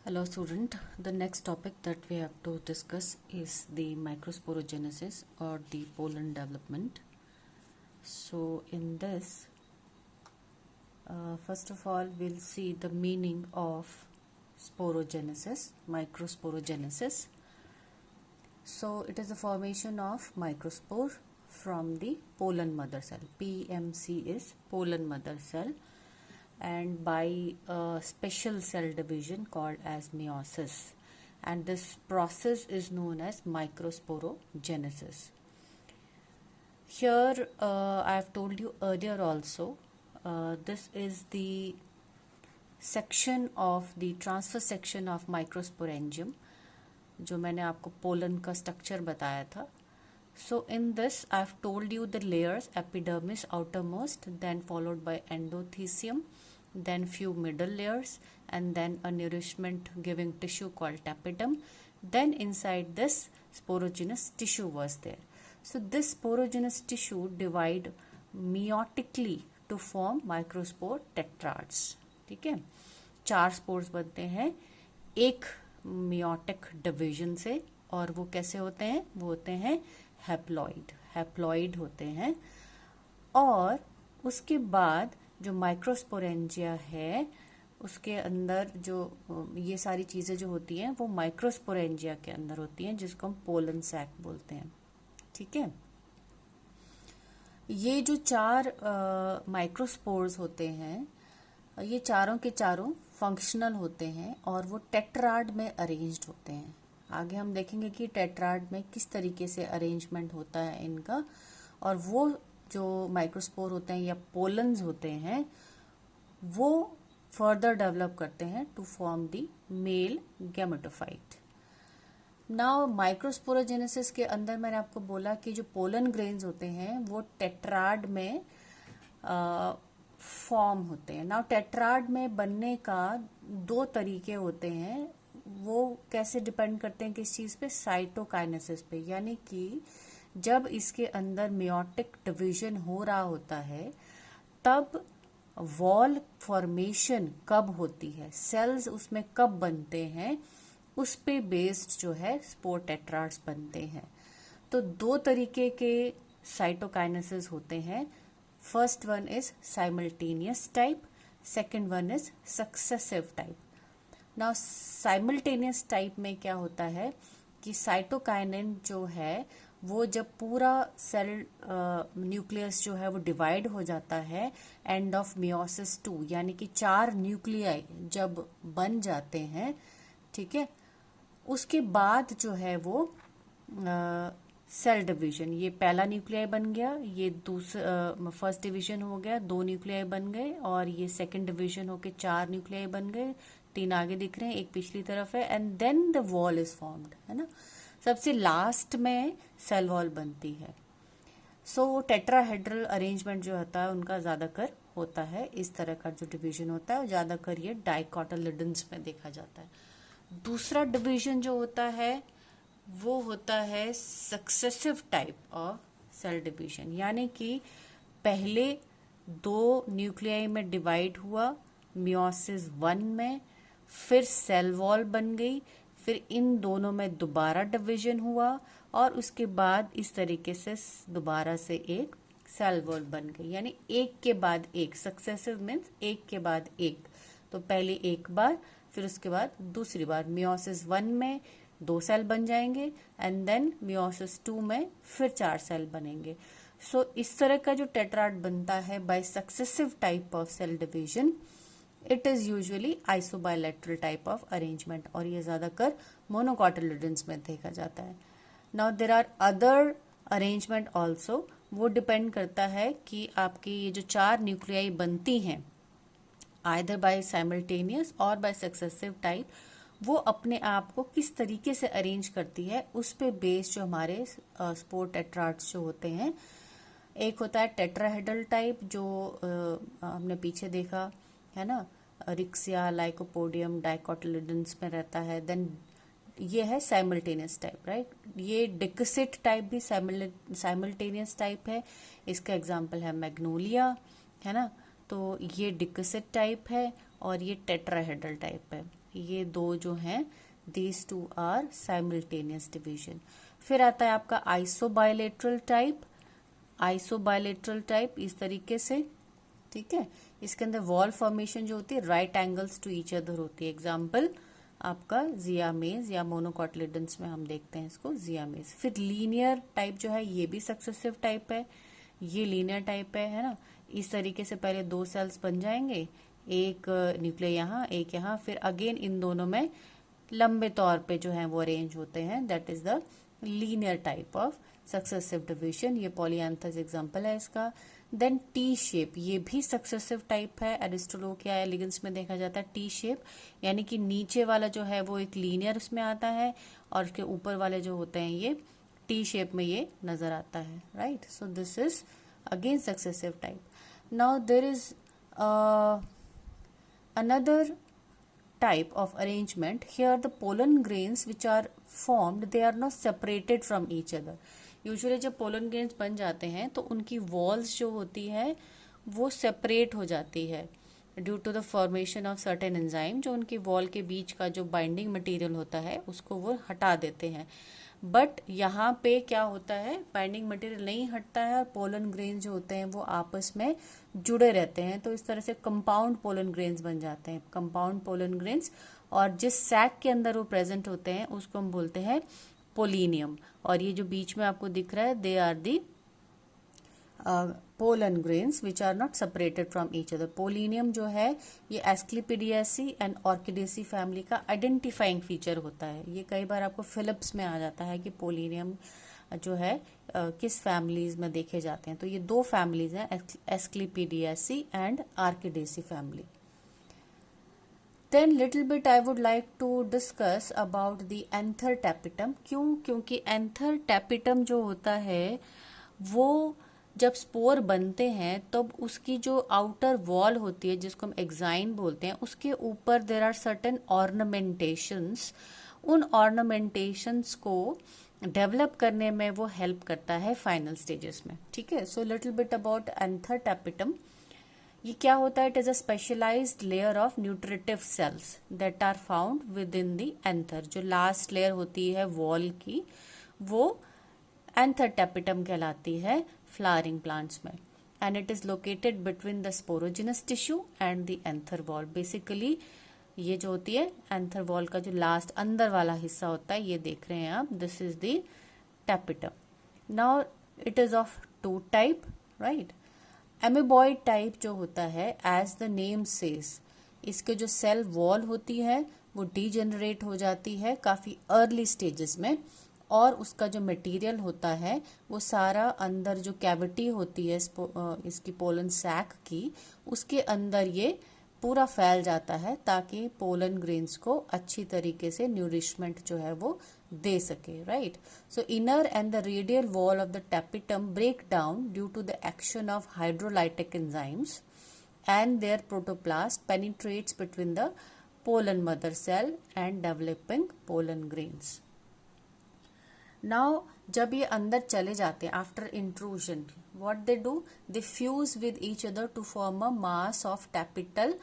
Hello student, the next topic that we have to discuss is the microsporogenesis or the pollen development. So in this, first of all we'll see the meaning of sporogenesis, microsporogenesis. So it is the formation of microspore from the pollen mother cell. PMC is pollen mother cell, and by a special cell division called as meiosis, and this process is known as microsporogenesis. Here I have told you earlier also, this is the section of the transfer section of microsporangium जो मैंने आपको pollen का structure बताया था. So in this I have told you the layers: epidermis outermost, then followed by endothecium, then few middle layers, and then a nourishment giving tissue called tapetum. Then inside this sporogenous tissue was there. So this sporogenous tissue divide meiotically to form microspore tetrads. ठीक है, 4 spores बनते हैं एक meiotic division से, और वो कैसे होते हैं? वो होते हैं हैप्लॉइड होते हैं. और उसके बाद जो माइक्रोस्पोरेंजिया है उसके अंदर जो ये सारी चीज़ें जो होती हैं वो माइक्रोस्पोरेंजिया के अंदर होती हैं, जिसको हम पोलन सैक बोलते हैं. ठीक है, ये जो 4 माइक्रोस्पोर्स होते हैं ये चारों के चारों फंक्शनल होते हैं और वो टेट्राड में अरेंज्ड होते हैं. आगे हम देखेंगे कि टेट्राड में किस तरीके से अरेंजमेंट होता है इनका, और वो जो माइक्रोस्पोर होते हैं या पोलन्स होते हैं वो फर्दर डेवलप करते हैं to form the male gametophyte. Now microsporogenesis के अंदर मैंने आपको बोला कि जो पोलन ग्रेन्स होते हैं वो टेट्राड में फॉर्म होते हैं. नाउ टेट्राड में बनने का 2 तरीके होते हैं. वो कैसे डिपेंड करते हैं किस चीज पे? साइटोकाइनेसिस पे. यानी कि जब इसके अंदर मेयोटिक डिवीजन हो रहा होता है तब वॉल फॉर्मेशन कब होती है, सेल्स उसमें कब बनते हैं, उस पे बेस्ड जो है स्पोर टेट्राड्स बनते हैं. तो 2 तरीके के साइटोकाइनेसिस होते हैं. First one is simultaneous type, second one is successive type. Now simultaneous type में क्या होता है कि साइटोकाइनिन जो है वो जब पूरा सेल न्यूक्लियस जो है वो डिवाइड हो जाता है एंड ऑफ मियोसिस 2, यानी कि 4 न्यूक्लियाई जब बन जाते हैं, ठीक है, उसके बाद जो है वो सेल डिवीजन, ये पहला न्यूक्लियाई बन गया, ये दूसरा फर्स्ट डिवीजन हो गया, 2 न्यूक्लियाई बन गए, और ये सेकंड डिवीजन होके 4 न्यूक्लियाई बन गए, 3 आगे दिख रहे हैं, एक पिछली तरफ है, and then the wall is formed, है ना. सबसे लास्ट में सेल वॉल बनती है. सो टेट्राहेड्रल अरेंजमेंट जो होता है उनका ज्यादातर होता है, इस तरह का जो डिवीजन होता है वो ज्यादातर ये डाइकोटिलिडन्स में देखा जाता है. दूसरा डिवीजन जो होता है वो होता है successive type of cell division, यानी कि पहले 2 न्यूक्लियाई में डिवाइड हुआ मियोसिस 1 में, फिर सेल वॉल बन गई, फिर इन दोनों में दोबारा डिवीजन हुआ, और उसके बाद इस तरीके से दोबारा से एक सेल वॉल बन गई. यानी एक के बाद एक, सक्सेसिव मीन्स एक के बाद एक. तो पहले एक बार, फिर उसके बाद दूसरी बार मियोसिस 1 में 2 सेल बन जाएंगे, एंड देन मियोसिस 2 में फिर 4 सेल बनेंगे. सो इस तरह का जो टेट्राड बनता है by successive type of cell division, it is usually isobilateral type of arrangement, और ये ज्यादातर मोनोकोटिलिडन्स में देखा जाता है. Now there are other arrangement also. वो डिपेंड करता है कि आपकी ये जो 4 न्यूक्लियाई बनती हैं आइदर बाय साइमल्टेनियस और बाय सक्सेसिव टाइप, वो अपने आप को किस तरीके से अरेंज करती है उस पे बेस्ड जो हमारे स्पोर टेट्राड्स जो होते हैं. एक होता है टेट्राहेड्रल टाइप जो हमने पीछे देखा है ना, रिक्सिया, लाइकोपोडियम, डाइकोटिलिडन्स में रहता है. देन ये है साइमल्टेनियस टाइप, राइट. ये डिक्सिट टाइप भी साइमल्टेनियस टाइप है. इसका एग्जांपल है मैग्नोलिया, है ना. तो ये डिक्सिट टाइप है. और ये टेट्राहेड्रल टाइप है। ये दो जो हैं these two are simultaneous division. फिर आता है आपका आइसोबायलेटरल टाइप। आइसोबायलेटरल टाइप इस तरीके से, ठीक है। इसके अंदर वॉल फॉर्मेशन जो होती है right angles to each other होती है। एग्जाम्पल आपका जियामेज या मोनोकोटिलिडन्स में हम देखते हैं इसको जियामेज। फिर लीनियर टाइप जो है ये भी सक्सेसिव टाइप है, ये लीनियर टाइप है ना। इस तरीके से पहले दो सेल्स बन जाएंगे, एक न्यूक्लियर यहाँ एक यहाँ, फिर अगेन इन दोनों में लंबे तौर पे जो है वो अरेंज होते हैं। That is the linear type of successive division. ये पॉलीएंथस एग्जांपल है इसका। देन टी शेप, ये भी सक्सेसिव टाइप है। एरिस्टोलोकिया एलिगेंस में देखा जाता है टी शेप, यानी कि नीचे वाला जो है वो एक लीनियर उसमें आता है और उसके ऊपर वाले जो होते हैं ये टी शेप में ये नजर आता है, right. So this is again successive type. Now there is another type of arrangement. Here the pollen grains which are formed, they are not separated from each other. Usually जब pollen grains बन जाते हैं तो उनकी walls जो होती है वो सेपरेट हो जाती है due to the formation of certain enzyme, जो उनकी वॉल के बीच का जो बाइंडिंग मटेरियल होता है उसको वो हटा देते हैं। बट यहाँ पे क्या होता है, बाइंडिंग मटेरियल नहीं हटता है और पोलन ग्रेन जो होते हैं वो आपस में जुड़े रहते हैं, तो इस तरह से कंपाउंड पोलन ग्रेन्स बन जाते हैं, कंपाउंड पोलन ग्रेन्स। और जिस सैक के अंदर वो प्रेजेंट होते हैं उसको हम बोलते हैं पोलिनियम। और ये जो बीच में आपको दिख रहा है they are the pollen grains which are not separated from each other. Pollinium जो है ये एस्क्लिपिडियासी एंड ऑर्किडेसी फैमिली का आइडेंटिफाइंग फीचर होता है। ये कई बार आपको फिलिप्स में आ जाता है कि पोलिनियम जो है किस फैमिलीज में देखे जाते हैं। तो ये दो फैमिलीज हैं, Asclepiadaceae and Orchidaceae family. Then little bit I would like to discuss about the anther tapetum। क्यों? क्योंकि anther tapetum जो होता है वो जब स्पोर बनते हैं तब तो उसकी जो आउटर वॉल होती है जिसको हम एक्साइन बोलते हैं उसके ऊपर देर आर सर्टेन ऑर्नामेंटेशंस। उन ऑर्नामेंटेशंस को डेवलप करने में वो हेल्प करता है फाइनल स्टेजेस में, ठीक है। So little bit about anther tapetum. ये क्या होता है, it is a specialised layer of nutritive cells that are found within the anther. जो लास्ट लेयर होती है वॉल की वो एंथर टैपिटम कहलाती है फ्लावरिंग प्लांट्स में। And it is located between the sporogenous tissue and the anther wall. Basically ये जो होती है एंथर वॉल का जो लास्ट अंदर वाला हिस्सा होता है ये देख रहे हैं आप, this is the tapetum. Now it is of two type, right. Amoeboid type जो होता है एज द नेम सेज, इसके जो सेल वॉल होती है वो डीजेनरेट हो जाती है काफी अर्ली स्टेजेस में, और उसका जो मटेरियल होता है वो सारा अंदर जो कैविटी होती है इसकी पोलन सैक की उसके अंदर ये पूरा फैल जाता है ताकि पोलन ग्रेन्स को अच्छी तरीके से न्यूरिशमेंट जो है वो दे सके, right. So inner and the radial wall of the tapetum break down due to the action of hydrolytic enzymes and their protoplast penetrates between the pollen mother cell and developing pollen grains. Now जब ये अंदर चले जाते हैं after intrusion, what they do, they fuse with each other to form a mass of tapetal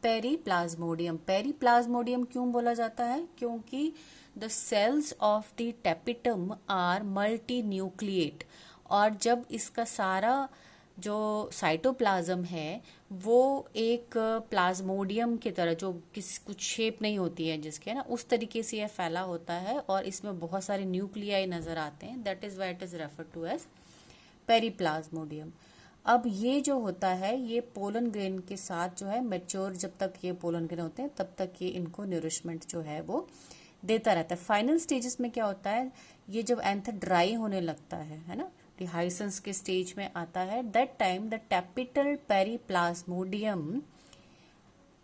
periplasmodium. Periplasmodium क्यों बोला जाता है, क्योंकि the cells of the tapetum are multi nucleate, और जब इसका सारा जो साइटोप्लाज्म है वो एक प्लाज्मोडियम की तरह जो कुछ शेप नहीं होती है जिसके ना उस तरीके से यह फैला होता है और इसमें बहुत सारे न्यूक्लियाई नजर आते हैं, that is why it is referred to as periplasmodium. अब ये जो होता है ये पोलन ग्रेन के साथ जो है मैच्योर, जब तक ये पोलन ग्रेन होते हैं तब तक ये इनको न्यूरिशमेंट जो है वो देता रहता है। फाइनल स्टेजेस में क्या होता है, ये जब एंथर ड्राई होने लगता है ना, डिहाइसेंस के स्टेज में आता है, that time the tapetal periplasmodium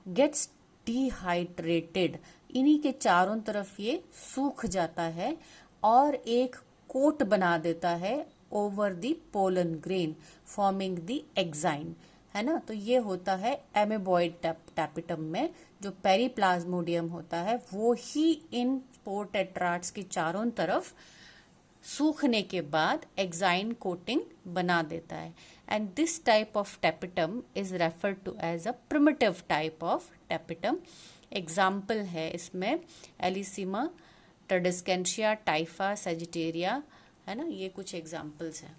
gets dehydrated. इन्हीं के चारों तरफ ये सूख जाता है और एक कोट बना देता है over the pollen grain forming the exine, है ना। तो ये होता है एमेबॉइड टैपिटम में जो पेरीप्लाज्मोडियम होता है वो ही इन स्पोर टेट्राड्स के चारों तरफ सूखने के बाद एक्साइन कोटिंग बना देता है। and this type of tapetum is referred to as a primitive type of tapetum. Example है इसमें एलिसीमा, ट्रेडिस्केंशिया, टाइफा, सेजिटेरिया, है ना, ये कुछ एग्जाम्पल्स हैं।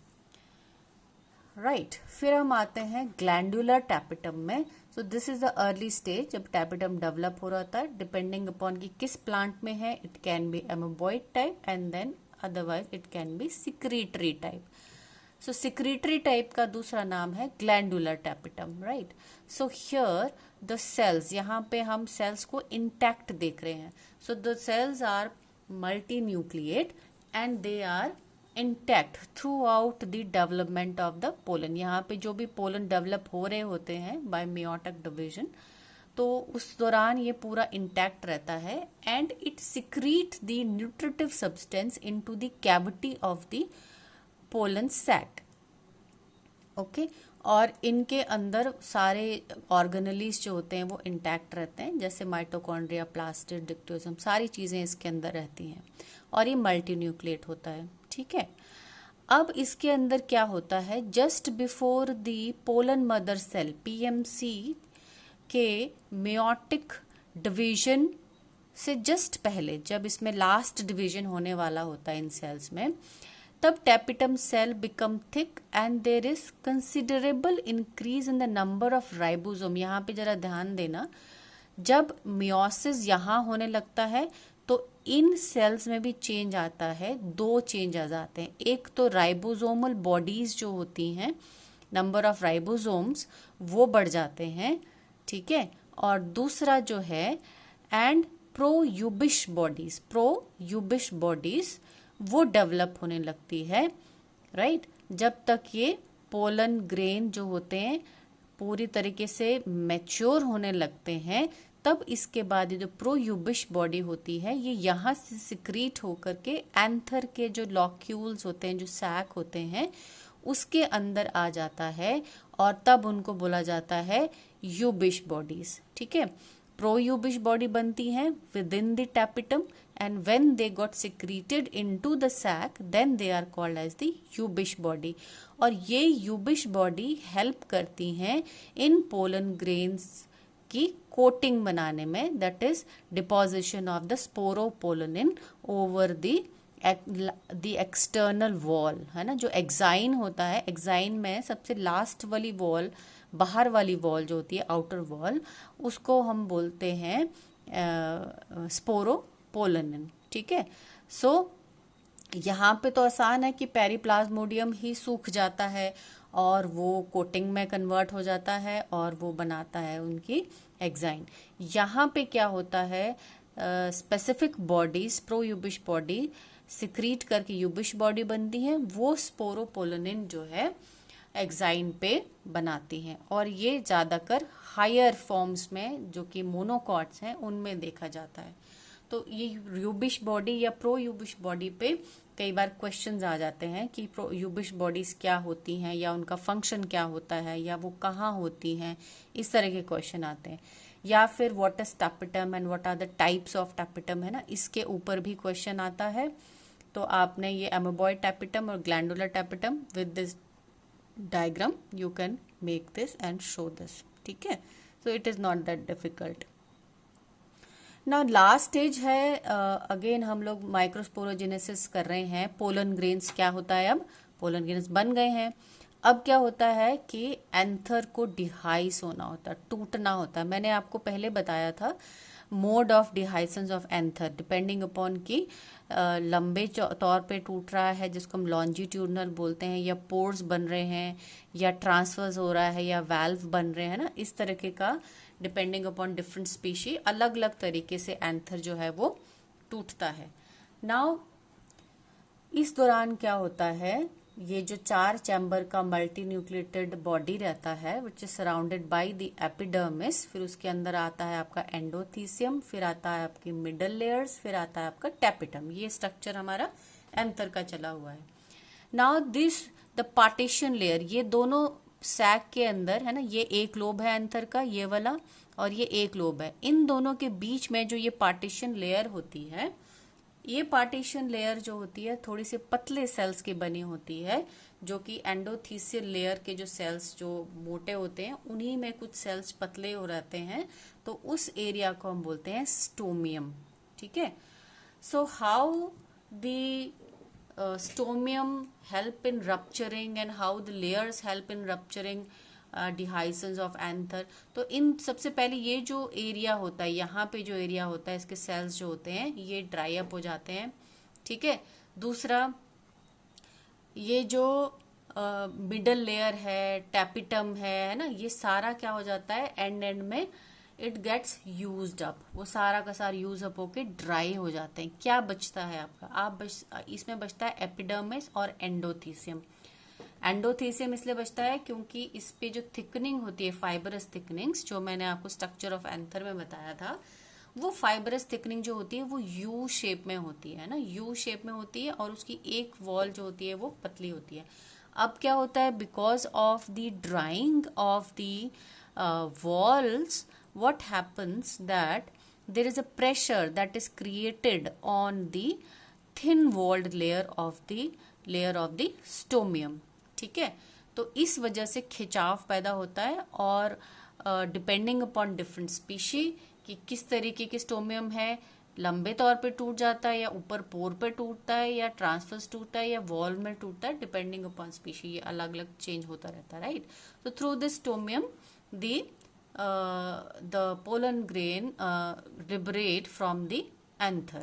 राइट, फिर हम आते हैं ग्लैंडुलर टैपेटम में। सो this is the early stage जब टैपेटम डेवलप हो रहा था, डिपेंडिंग अपॉन कि किस प्लांट में है। It can be amoeboid type and then otherwise it can be secretory type. So secretory type का दूसरा नाम है glandular tapetum, right. So here the cells, यहाँ पे हम सेल्स को इंटैक्ट देख रहे हैं। So the cells are multinucleate and they are intact throughout the development of the pollen. यहाँ पे जो भी पोलन डेवलप हो रहे होते हैं बाय मेयोटिक डिवीजन, तो उस दौरान ये पूरा इंटैक्ट रहता है and it secrete the nutritive substance into the cavity of the pollen sac. Okay, और इनके अंदर सारे ऑर्गेनेलीज जो होते हैं वो इंटैक्ट रहते हैं, जैसे माइटोकॉन्ड्रिया, प्लास्टिड, डिक्टोसम, सारी चीजें इसके अंदर रहती हैं और ये मल्टी न्यूक्लिएट होता है। ठीक है, अब इसके अंदर क्या होता है, just before the pollen mother cell PMC के मेयोटिक डिवीजन से जस्ट पहले, जब इसमें लास्ट डिवीजन होने वाला होता है इन सेल्स में, तब tapetum cell become thick and there is considerable increase in the number of ribosome. यहाँ पे जरा ध्यान देना, जब मियोसिस यहाँ होने लगता है तो इन सेल्स में भी चेंज आता है। दो चेंजेस आते हैं, एक तो राइबोसोमल बॉडीज जो होती हैं, नंबर ऑफ राइबोसोम्स वो बढ़ जाते हैं, ठीक है, और दूसरा जो है एंड प्रोयूबिश बॉडीज वो डेवलप होने लगती है, राइट। जब तक ये पोलन ग्रेन जो होते हैं पूरी तरीके से मैच्योर होने लगते हैं, तब इसके बाद ये जो प्रोयूबिश बॉडी होती है ये यहाँ से सिक्रीट होकर के एंथर के जो लॉक्यूल्स होते हैं, जो सैक होते हैं, उसके अंदर आ जाता है और तब उनको बोला जाता है यूबिश बॉडीज। ठीक है, प्रोयूबिश बॉडी बनती है with in the tapetum and when they got secreted into the sac then they are called as the yubish body। और ये yubish body help करती हैं इन pollen grains की कोटिंग बनाने में, that is deposition of the sporopollenin over the external wall, है ना। जो एक्साइन होता है, एक्साइन में सबसे लास्ट वाली वॉल, बाहर वाली वॉल जो होती है, आउटर वॉल, उसको हम बोलते हैं स्पोरोपोलेनिन। ठीक है, सो यहाँ पे तो आसान है कि पेरिप्लाज्मोडियम ही सूख जाता है और वो कोटिंग में कन्वर्ट हो जाता है और वो बनाता है उनकी एक्साइन। यहाँ पे क्या होता है, स्पेसिफिक बॉडीज, प्रोयूबिश बॉडी सिक्रीट करके यूबिश बॉडी बनती है, वो स्पोरोपोलेनिन जो है एक्साइन पे बनाती हैं, और ये ज़्यादातर हायर फॉर्म्स में जो कि मोनोकॉट्स हैं उनमें देखा जाता है। तो ये यूबिश बॉडी या प्रो यूबिश बॉडी पे कई बार क्वेश्चंस आ जाते हैं कि प्रो यूबिश बॉडीज क्या होती हैं या उनका फंक्शन क्या होता है या वो कहाँ होती हैं, इस तरह के क्वेश्चन आते हैं। या फिर what is tapetum and what are the types of tapetum, है ना, इसके ऊपर भी क्वेश्चन आता है। तो आपने ये एमोबॉइड टैपेटम और glandular tapetum with this diagram you can make this and show this. ठीक है, so it is not that difficult. ना लास्ट स्टेज है, अगेन हम लोग माइक्रोस्पोरोजेनेसिस कर रहे हैं। पोलन ग्रेन्स क्या होता है, अब पोलन ग्रेन्स बन गए हैं। अब क्या होता है कि एंथर को डिहाइस होना होता है, टूटना होता है। मैंने आपको पहले बताया था mode of dehiscence of anther depending upon कि लंबे तौर पे टूट रहा है जिसको हम लॉन्जिट्यूडनल बोलते हैं, या पोर्स बन रहे हैं, या ट्रांसफर्स हो रहा है, या वाल्व बन रहे हैं ना, इस तरीके का डिपेंडिंग अपॉन डिफरेंट स्पीशी अलग अलग तरीके से एंथर जो है वो टूटता है। नाउ इस दौरान क्या होता है, ये जो 4 चैम्बर का मल्टी न्यूक्लिएटेड बॉडी रहता है which is surrounded by the epidermis, फिर उसके अंदर आता है आपका एंडोथीसियम, फिर आता है आपकी मिडल लेयर्स, फिर आता है आपका टैपेटम। ये स्ट्रक्चर हमारा एंथर का चला हुआ है। Now this the partition layer, ये दोनों सैक के अंदर है ना, ये एक लोब है एंथर का, ये वाला, और ये एक लोब है। इन दोनों के बीच में जो ये पार्टीशन लेयर होती है, ये पार्टीशन लेयर जो होती है थोड़ी सी पतले सेल्स की बनी होती है, जो कि एंडोथीसियल लेयर के जो सेल्स जो मोटे होते हैं उन्हीं में कुछ सेल्स पतले हो रहते हैं, तो उस एरिया को हम बोलते हैं स्टोमियम। ठीक है, so how the stomium help in rupturing and how the layers help in rupturing dehiscence of anther। तो इन सबसे पहले ये जो एरिया होता है, यहाँ पे जो एरिया होता है, इसके सेल्स जो होते हैं ये ड्राई अप हो जाते हैं। ठीक है, दूसरा ये जो मिडल लेयर है, टैपिटम है ना, ये सारा क्या हो जाता है एंड एंड में इट गेट्स यूज्ड अप, वो सारा का सारा यूज अप होके ड्राई हो जाते हैं। क्या बचता है आपका, इसमें बचता है एपिडर्मिस और एंडोथीसियम। एंडोथीसियम इसलिए बचता है क्योंकि इस पे जो थिकनिंग होती है, फाइबरस थिकनिंग्स, जो मैंने आपको स्ट्रक्चर ऑफ एंथर में बताया था, वो फाइबरस थिकनिंग जो होती है वो यू शेप में होती है ना, यू शेप में होती है और उसकी एक वॉल जो होती है वो पतली होती है। अब क्या होता है, because of the drying of the walls, what happens that there is a pressure that is created on the thin walled layer of the stomium। ठीक है, तो इस वजह से खिंचाव पैदा होता है और डिपेंडिंग अपॉन डिफरेंट स्पीशी कि किस तरीके की स्टोमियम है, लंबे तौर पे टूट जाता है या ऊपर पोर पे टूटता है या ट्रांसफर्स टूटता है या वॉल में टूटता है, डिपेंडिंग अपॉन स्पीशी ये अलग अलग चेंज होता रहता है, राइट। तो through this stomium the pollen grain liberate from the anther,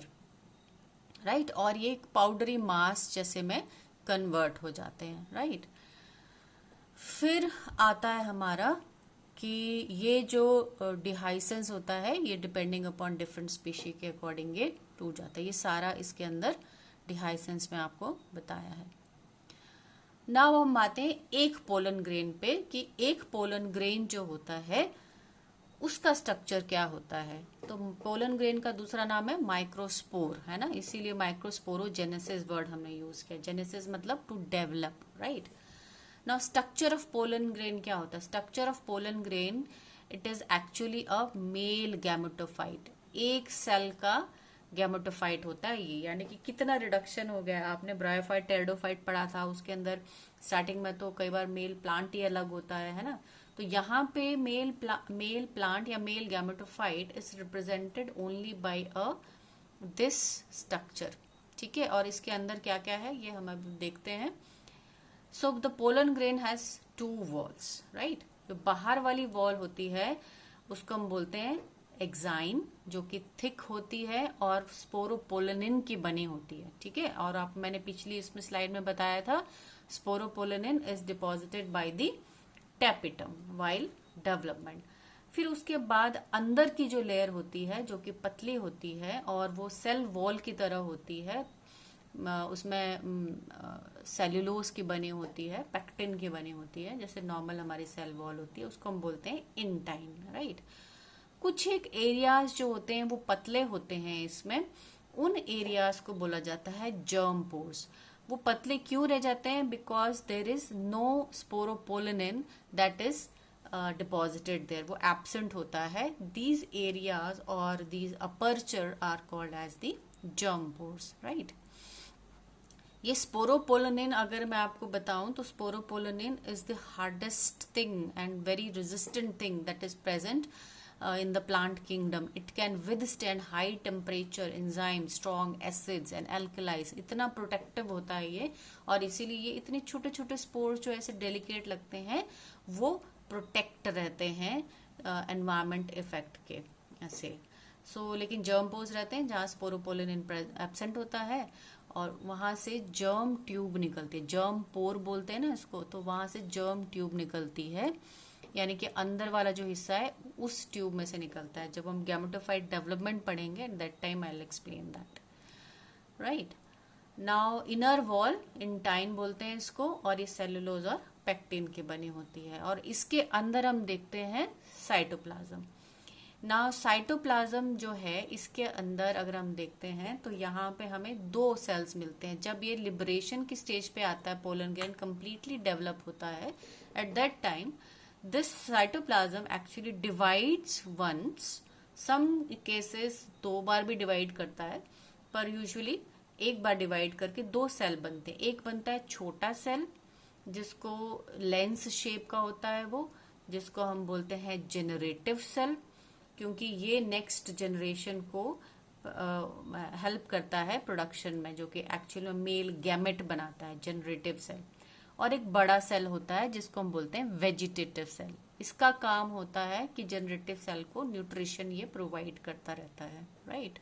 right, और ये एक पाउडरी मास जैसे में कन्वर्ट हो जाते हैं, राइट। फिर आता है हमारा कि ये जो डिहाइसेंस होता है ये डिपेंडिंग अपॉन डिफरेंट स्पीशी के अकॉर्डिंग ये टूट जाता है। ये सारा इसके अंदर डिहाइसेंस में आपको बताया है। नाउ हम आते हैं एक पोलन ग्रेन पे कि एक पोलन ग्रेन जो होता है उसका स्ट्रक्चर क्या होता है। तो पोलन ग्रेन का दूसरा नाम है माइक्रोस्पोर, है ना, इसीलिए माइक्रोस्पोरोजेनेसिस वर्ड हमने यूज किया। जेनेसिस मतलब to develop, right. Now structure of pollen grain क्या होता है, structure of pollen grain it is actually a male gametophyte, एक सेल का गैमेटोफाइट होता है ये, यानी कि कितना रिडक्शन हो गया। आपने ब्रायोफाइट टेरिडोफाइट पढ़ा था, उसके अंदर स्टार्टिंग में तो कई बार मेल प्लांट ही अलग होता है ना। तो यहाँ पे मेल प्लांट या male gametophyte is represented only by a this structure. ठीक है, और इसके अंदर क्या क्या है ये हम अब देखते हैं। So the pollen grain has two walls, right. जो बाहर वाली वॉल होती है उसको हम बोलते हैं एक्साइन, जो कि थिक होती है और स्पोरोपोलनिन की बनी होती है। ठीक है, और आप मैंने पिछली इसमें स्लाइड में बताया था sporopollenin is deposited by the tapetum while development. फिर उसके बाद अंदर की जो लेयर होती है जो कि पतली होती है और वो सेल वॉल की तरह होती है, उसमें सेल्यूलोज की बनी होती है, पेक्टिन की बनी होती है, जैसे नॉर्मल हमारी सेल वॉल होती है, उसको हम बोलते हैं इंटाइन, राइट। कुछ एक एरियाज जो होते हैं वो पतले होते हैं, इसमें उन एरियाज को बोला जाता है जर्म पोर्स। वो पतले क्यों रह जाते हैं, because there is no sporopollenin that is deposited there, वो एब्सेंट होता है। दीज एरियाज और these aperture are called as the germ pores, right. ये स्पोरोपोलिनिन अगर मैं आपको बताऊं तो sporopollenin is the hardest thing and very resistant thing that is present in the plant kingdom. It can withstand high temperature, enzymes, strong acids and alkalis। इतना protective होता है ये, और इसीलिए ये इतने छोटे छोटे स्पोर्स जो ऐसे डेलिकेट लगते हैं वो प्रोटेक्ट रहते हैं एनवायरमेंट इफेक्ट के ऐसे। लेकिन जर्म पोर्स रहते हैं जहाँ स्पोरोपोलिनिन एब्सेंट होता है और वहां से जर्म ट्यूब निकलती है, जर्म पोर बोलते हैं ना इसको, तो वहां से जर्म ट्यूब निकलती है, यानी कि अंदर वाला जो हिस्सा है उस ट्यूब में से निकलता है। जब हम गैमेटोफाइट डेवलपमेंट पढ़ेंगे at that time I will explain that, right. Now inner wall intine बोलते हैं इसको, और ये सेलुलोज और पेक्टिन की बनी होती है, और इसके अंदर हम देखते हैं साइटोप्लाज्म। नाउ साइटोप्लाज्म जो है इसके अंदर अगर हम देखते हैं तो यहाँ पे हमें दो सेल्स मिलते हैं। जब ये लिबरेशन की स्टेज पे आता है, पोलन ग्रेन कंप्लीटली डेवलप होता है, at that time this cytoplasm actually divides once, some cases दो बार भी डिवाइड करता है, पर यूजुअली एक बार डिवाइड करके दो सेल बनते हैं। एक बनता है छोटा सेल जिसको लेंस शेप का होता है वो, जिसको हम बोलते हैं जेनरेटिव सेल, क्योंकि ये नेक्स्ट जनरेशन को हेल्प करता है प्रोडक्शन में, जो कि एक्चुअल में मेल गैमेट बनाता है, जनरेटिव सेल। और एक बड़ा सेल होता है जिसको हम बोलते हैं वेजिटेटिव सेल। इसका काम होता है कि जनरेटिव सेल को न्यूट्रिशन ये प्रोवाइड करता रहता है, राइट।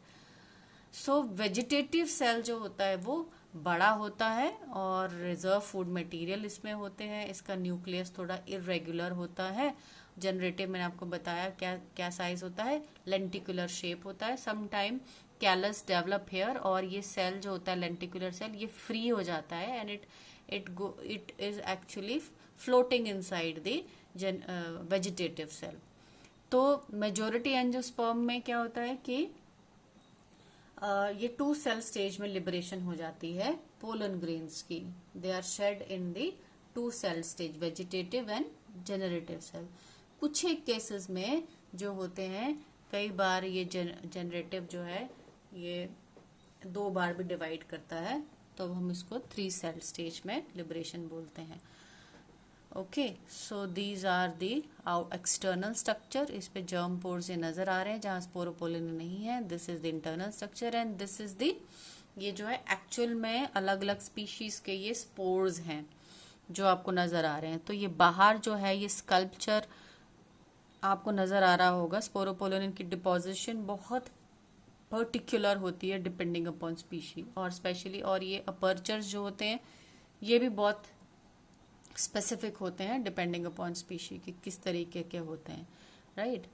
सो वेजिटेटिव सेल जो होता है वो बड़ा होता है और रिजर्व फूड मटेरियल इसमें होते हैं। इसका न्यूक्लियस थोड़ा इरेगुलर होता है। जनरेटिव मैंने आपको बताया क्या क्या साइज होता है, लेंटिकुलर शेप होता है। Some time callus develop here, और ये सेल जो होता है लेंटिकुलर सेल ये फ्री हो जाता है and it is actually floating inside the vegetative cell. तो मेजोरिटी एंजियोस्पर्म में क्या होता है कि ये 2 सेल स्टेज में लिबरेशन हो जाती है पोलन ग्रेन्स की। They are shed in the 2 cell stage, vegetative and generative cell. कुछ एक केसेस में जो होते हैं, कई बार ये जनरेटिव जो है ये 2 बार भी डिवाइड करता है, तो हम इसको 3 सेल स्टेज में लिबरेशन बोलते हैं। Okay, so these are the external structure. इस पे जर्म पोर्स ये नजर आ रहे हैं जहां स्पोरोपोलिन नहीं है। This is the internal structure and this is the, ये जो है एक्चुअल में अलग अलग स्पीशीज के ये स्पोर्स हैं जो आपको नजर आ रहे हैं। तो ये बाहर जो है ये स्कल्पचर आपको नजर आ रहा होगा। स्पोरोपोलिन की डिपोजिशन बहुत पर्टिकुलर होती है डिपेंडिंग अपॉन स्पीशी, और स्पेशली और ये अपर्चर्स जो होते हैं ये भी बहुत स्पेसिफिक होते हैं डिपेंडिंग अपॉन स्पीशी कि किस तरीके के होते हैं, राइट।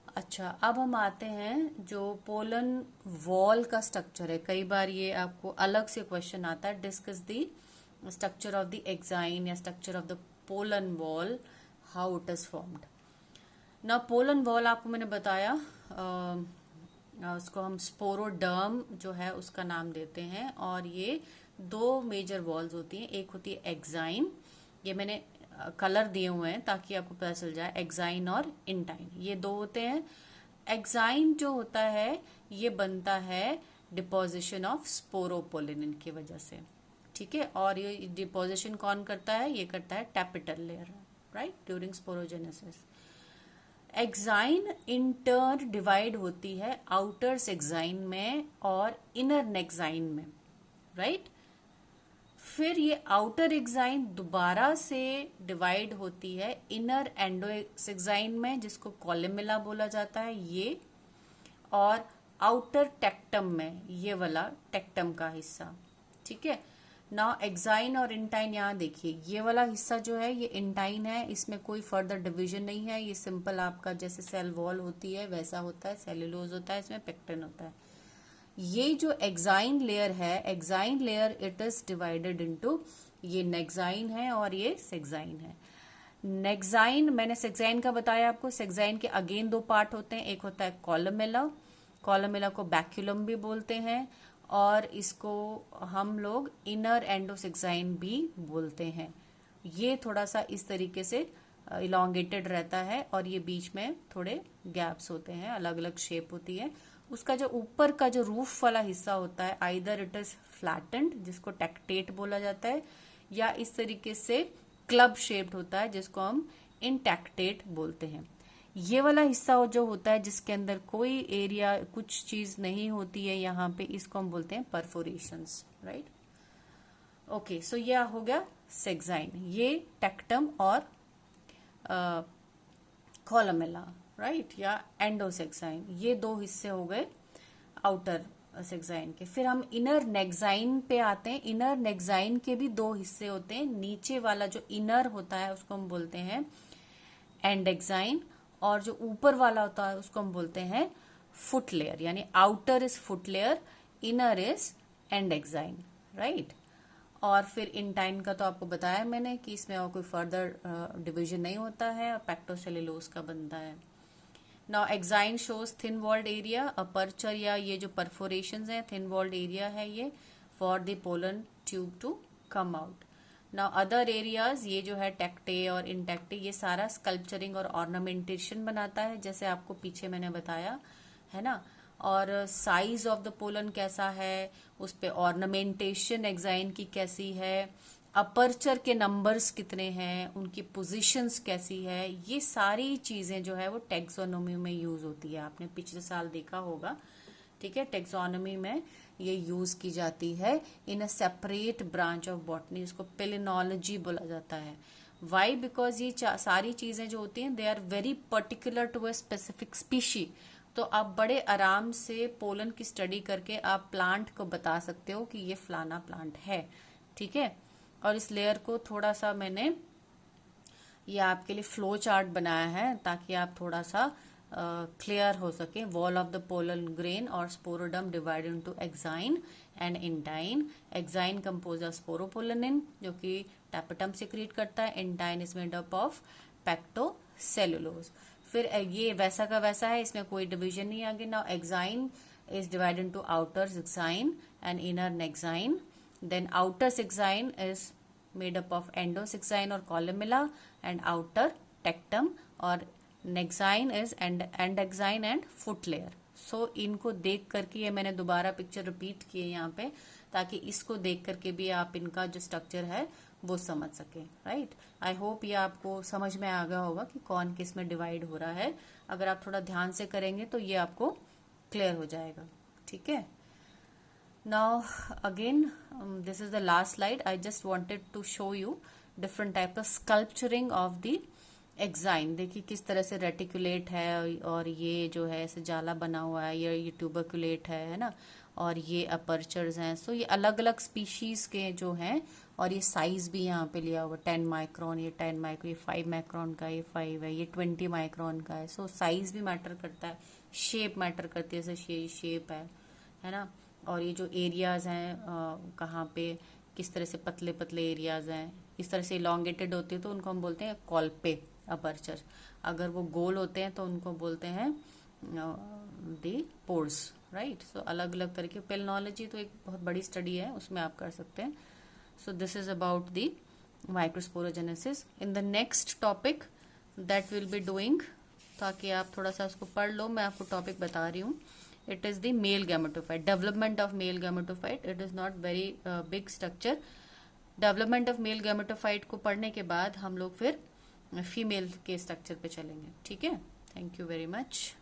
अच्छा, अब हम आते हैं जो पोलन वॉल का स्ट्रक्चर है। कई बार ये आपको अलग से क्वेश्चन आता है, discuss the structure of the exine या structure of the pollen wall, how it is formed. ना पोलन वॉल आपको मैंने बताया, उसको हम स्पोरोडर्म जो है उसका नाम देते हैं, और ये 2 मेजर वॉल्स होती हैं। एक होती है एक्साइन, ये मैंने कलर दिए हुए हैं ताकि आपको पता चल जाए, एक्साइन और इंटाइन, ये 2 होते हैं। एक्साइन जो होता है ये बनता है डिपोजिशन ऑफ स्पोरोपोलिन की वजह से, ठीक है। और ये डिपोजिशन कौन करता है, ये करता है tapetal layer, right, during sporogenesis. Exine in turn divide होती है आउटर एक्साइन में और इनर नेक्साइन में, राइट। फिर ये आउटर एक्साइन दोबारा से डिवाइड होती है इनर एंडोएक्साइन में, जिसको कॉलमेला बोला जाता है ये, और आउटर टेक्टम में, ये वाला टेक्टम का हिस्सा, ठीक है। नाउ एक्साइन और इंटाइन, यहाँ देखिए ये वाला हिस्सा जो है ये इंटाइन है, इसमें कोई फर्दर डिवीजन नहीं है। ये सिंपल आपका जैसे सेल वॉल होती है वैसा होता है, सेलुलोज होता है, इसमें पेक्टिन होता है। ये जो एक्साइन लेयर है, exine layer it is divided into, ये नेक्साइन है और ये सेक्साइन है। नेक्साइन, मैंने सेक्साइन का बताया आपको। सेक्साइन के अगेन 2 पार्ट होते हैं, एक होता है कॉलमेला, कॉलमेला को बैक्यूलम भी बोलते हैं, और इसको हम लोग इनर एंडोसेक्साइन भी बोलते हैं। ये थोड़ा सा इस तरीके से इलोंगेटेड रहता है और ये बीच में थोड़े गैप्स होते हैं, अलग अलग शेप होती है। उसका जो ऊपर का जो रूफ वाला हिस्सा होता है, आइदर इट इज फ्लैटेंड जिसको टेक्टेट बोला जाता है, या इस तरीके से क्लब शेप्ड होता है जिसको हम इंटेक्टेट बोलते हैं। ये वाला हिस्सा जो होता है जिसके अंदर कोई एरिया कुछ चीज नहीं होती है यहाँ पे, इसको हम बोलते हैं परफोरेशंस, राइट। ओके, सो ये हो गया सेक्साइन, ये टेक्टम और कॉलमेला, राइट, या एंडोसेक्साइन, ये 2 हिस्से हो गए आउटर सेक्साइन के। फिर हम इनर नेक्साइन पे आते हैं। इनर नेक्साइन के भी 2 हिस्से होते हैं। नीचे वाला जो इनर होता है उसको हम बोलते हैं एंडेक्साइन, और जो ऊपर वाला होता है उसको हम बोलते हैं फुट लेयर, यानी outer is foot layer, inner is endexine, right. और फिर इंटाइन का तो आपको बताया मैंने कि इसमें और कोई फर्दर डिवीजन नहीं होता है, और पैक्टोसेलुलोज का बनता है। Now exine shows thin walled area, aperture या ये जो परफोरेशंस हैं, थिन वॉल्ड एरिया है ये for the pollen tube to come out. Now other areas, ये जो है टेक्टे और इंटेक्टे, ये सारा स्कल्पचरिंग और ऑर्नामेंटेशन बनाता है, जैसे आपको पीछे मैंने बताया है ना। और साइज ऑफ द पोलन कैसा है, उस पे ऑर्नामेंटेशन एक्साइन की कैसी है, अपर्चर के नंबर्स कितने हैं, उनकी पोजीशंस कैसी है, ये सारी चीजें जो है वो टेक्सोनोमी में यूज होती है। आपने पिछले साल देखा होगा, ठीक है। टेक्सोनोमी में ये यूज की जाती है in a separate branch of botany, इसको पेलिनोलॉजी बोला जाता है। वाई? बिकॉज ये सारी चीजें जो होती हैं they are very particular to a specific species. तो आप बड़े आराम से पोलन की स्टडी करके आप प्लांट को बता सकते हो कि ये फलाना प्लांट है, ठीक है। और इस लेयर को थोड़ा सा मैंने ये आपके लिए फ्लो चार्ट बनाया है ताकि आप थोड़ा सा क्लियर हो सके। Wall of the pollen grain और sporoderm divided into exine and intine. Exine composed of sporopollenin जो कि टैपेटम सिक्रीट करता है। Intine is made up of pectocellulose. फिर ये वैसा का वैसा है, इसमें कोई डिवीजन नहीं आगे। Now exine is divided into outer zygzine and inner nexine. Then outer zygzine is made up of endozygzine or columella and outer tectum, और nexine is endexine and foot layer. So इनको देख करके ये मैंने दोबारा picture repeat किए यहाँ पे ताकि इसको देख करके भी आप इनका जो स्ट्रक्चर है वो समझ सके, राइट। आई होप ये आपको समझ में आ गया होगा कि कौन किस में डिवाइड हो रहा है। अगर आप थोड़ा ध्यान से करेंगे तो ये आपको क्लियर हो जाएगा, ठीक है। Now again this is the last slide. I just wanted to show you different type of sculpturing of the exine. देखिए किस तरह से रेटिकुलेट है और ये जो है ऐसे जाला बना हुआ है, ये ट्यूबरकुलेट है ना, और ये अपर्चर्स हैं। सो ये अलग अलग स्पीशीज के जो हैं, और ये साइज भी यहाँ पे लिया हुआ 10 माइक्रोन, ये 10 माइक्रोन, ये 5 माइक्रोन का, ये 5 है, ये 20 माइक्रोन का है। सो साइज भी मैटर करता है, शेप मैटर करती है, जैसे शेप है ना। और ये जो एरियाज हैं कहाँ पे किस तरह से पतले पतले एरियाज हैं, इस तरह से इलॉन्गेटेड होते हैं तो उनको हम बोलते हैं कॉल्पे अपर्चर। अगर वो गोल होते हैं तो उनको बोलते हैं दी पोर्स, राइट। सो अलग अलग तरह की पेलिनोलॉजी तो एक बहुत बड़ी स्टडी है, उसमें आप कर सकते हैं। सो this is about the microsporogenesis. In the next topic that will be doing, ताकि आप थोड़ा सा उसको पढ़ लो, मैं आपको टॉपिक बता रही हूँ। It is the male gametophyte, development of male gametophyte. It is not very big structure. Development of male gametophyte को पढ़ने के बाद हम लोग फिर फीमेल के स्ट्रक्चर पे चलेंगे, ठीक है। Thank you very much.